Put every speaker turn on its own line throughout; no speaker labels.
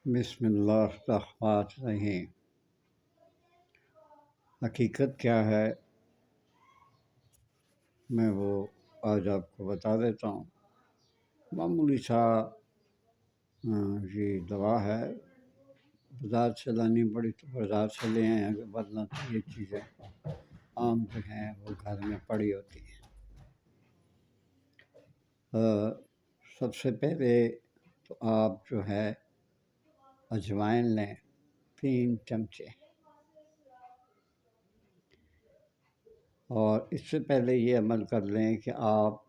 بسم اللہ الرحمن الرحیم۔ حقیقت کیا ہے میں وہ آج آپ کو بتا دیتا ہوں۔ معمولی سا یہ دوا ہے، بازار سے لانی پڑی تو بازار سے لے آئیں، اگر ورنہ تو یہ چیزیں عام جو ہیں وہ گھر میں پڑی ہوتی ہیں۔ سب سے پہلے تو آپ جو ہے اجوائن لیں 3 چمچے، اور اس سے پہلے یہ عمل کر لیں کہ آپ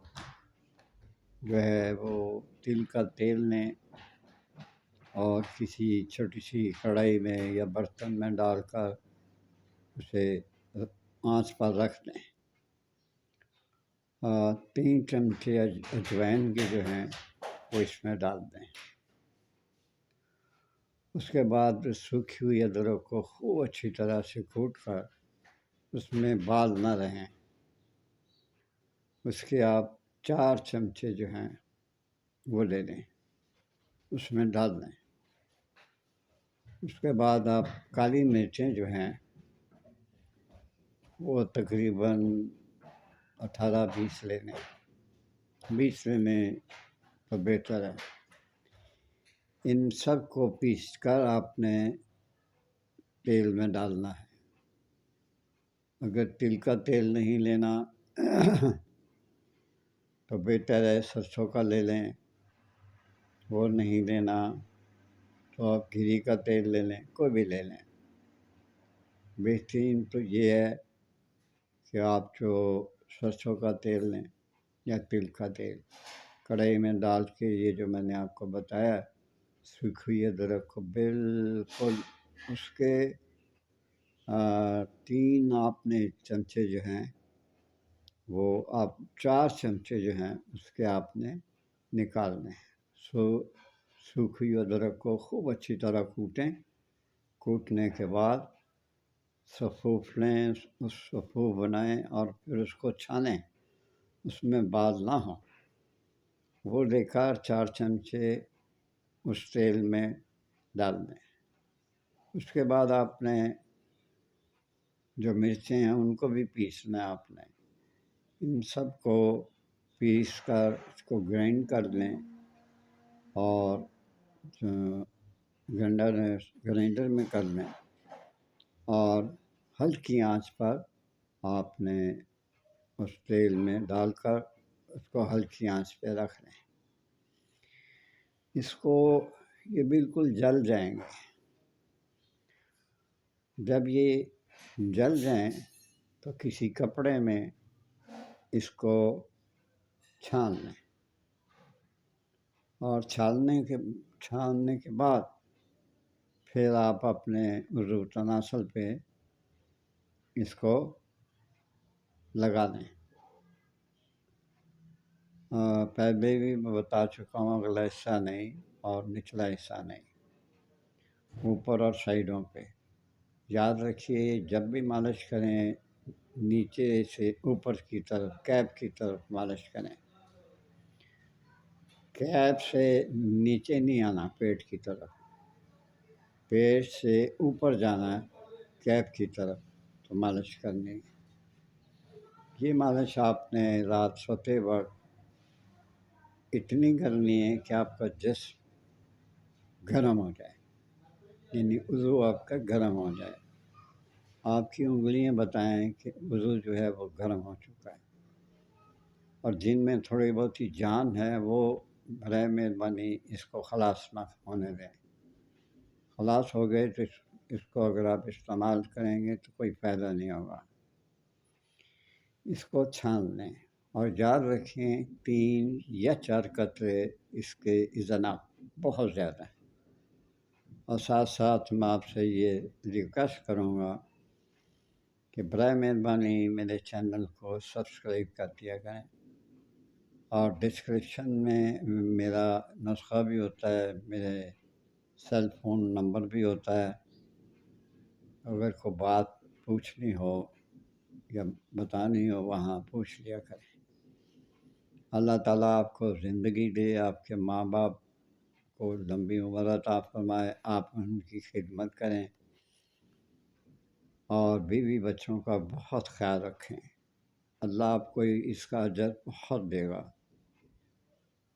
جو ہے وہ تل کا تیل لیں اور کسی چھوٹی سی کڑھائی میں یا برتن میں ڈال کر اسے آنچ پر رکھ دیں۔ 3 چمچے اجوائن کے جو ہیں وہ اس میں ڈال دیں۔ اس کے بعد سوکھی ہوئی ادرک کو خوب اچھی طرح سے کوٹ کر اس میں بال نہ رہیں، اس کے آپ 4 چمچے جو ہیں وہ لے لیں، اس میں ڈال دیں۔ اس کے بعد آپ کالی مرچیں جو ہیں وہ تقریباً 18-20 لے لیں، 20 لینے تو بہتر ہے۔ ان سب کو پیس کر آپ نے تیل میں ڈالنا ہے۔ اگر تل کا تیل نہیں لینا تو بہتر ہے سرسوں کا لے لیں، وہ نہیں لینا تو آپ گھی کا تیل لے لیں، کوئی بھی لے لیں۔ بہترین تو یہ ہے کہ آپ جو سرسوں کا تیل لیں یا تل کا تیل، کڑھائی میں ڈال کے یہ جو میں نے آپ کو بتایا سوکھی ہوئی ادرک کو بالکل اس کے 3 آپ نے چمچے جو ہیں وہ آپ 4 چمچے جو ہیں اس کے آپ نے نکالنے ہیں۔ سوکھی ہوئی ادرک کو خوب اچھی طرح کوٹیں، کوٹنے کے بعد سفوف لیں، اس سفوف بنائیں اور پھر اس کو چھانیں، اس میں بال نہ ہوں، وہ لے کر 4 چمچے اس تیل میں ڈال دیں۔ اس کے بعد آپ نے جو مرچیں ہیں ان کو بھی پیسنا ہے، آپ نے ان سب کو پیس کر اس کو گرائنڈ کر لیں اور گرائنڈر میں کر لیں، اور ہلکی آنچ پر آپ نے اس تیل میں ڈال کر اس کو ہلکی آنچ پہ رکھ لیں۔ اس کو یہ بالکل جل جائیں گے۔ جب یہ جل جائیں تو کسی کپڑے میں اس کو چھان لیں، اور چھاننے کے بعد پھر آپ اپنے عضو تناسل پہ اس کو لگا دیں۔ پہلے بھی میں بتا چکا ہوں، اگلا حصہ نہیں اور نچلا حصہ نہیں، اوپر اور سائڈوں پہ۔ یاد رکھیے جب بھی مالش کریں نیچے سے اوپر کی طرف، کیپ کی طرف مالش کریں، کیپ سے نیچے نہیں آنا، پیٹ کی طرف، پیٹ سے اوپر جانا ہے کیپ کی طرف تو مالش کرنی ہے۔ یہ مالش آپ نے رات سوتے وقت اتنی کرنی ہے کہ آپ کا جسم گرم ہو جائے، یعنی عضو آپ کا گرم ہو جائے، آپ کی انگلیاں بتائیں کہ عضو جو ہے وہ گرم ہو چکا ہے، اور جن میں تھوڑی بہت ہی جان ہے وہ برائے مہربانی اس کو خلاص نہ ہونے دیں۔ خلاص ہو گئے تو اس کو اگر آپ استعمال کریں گے تو کوئی فائدہ نہیں ہوگا۔ اس کو چھان لیں اور یاد رکھیں 3 یا 4 قطرے اس کے اذناب بہت زیادہ ہیں۔ اور ساتھ ساتھ میں آپ سے یہ ریکویسٹ کروں گا کہ برائے مہربانی میرے چینل کو سبسکرائب کر دیا کریں، اور ڈسکرپشن میں میرا نسخہ بھی ہوتا ہے، میرے سیل فون نمبر بھی ہوتا ہے، اگر کوئی بات پوچھنی ہو یا بتانی ہو وہاں پوچھ لیا کریں۔ اللہ تعالیٰ آپ کو زندگی دے، آپ کے ماں باپ کو لمبی عمر عطا فرمائے، آپ ان کی خدمت کریں اور بیوی بچوں کا بہت خیال رکھیں۔ اللہ آپ کو اس کا اجر بہت دے گا۔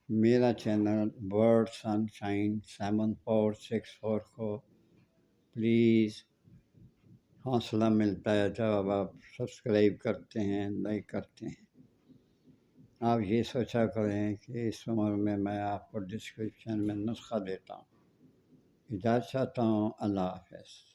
میرا چینل ورڈ سن شائن 7464 کو پلیز حوصلہ ملتا ہے جب آپ سبسکرائب کرتے ہیں، لائک کرتے ہیں۔ آپ یہ سوچا کریں کہ اس عمر میں آپ کو ڈسکرپشن میں نسخہ دیتا ہوں۔ اجازت چاہتا ہوں، اللہ حافظ۔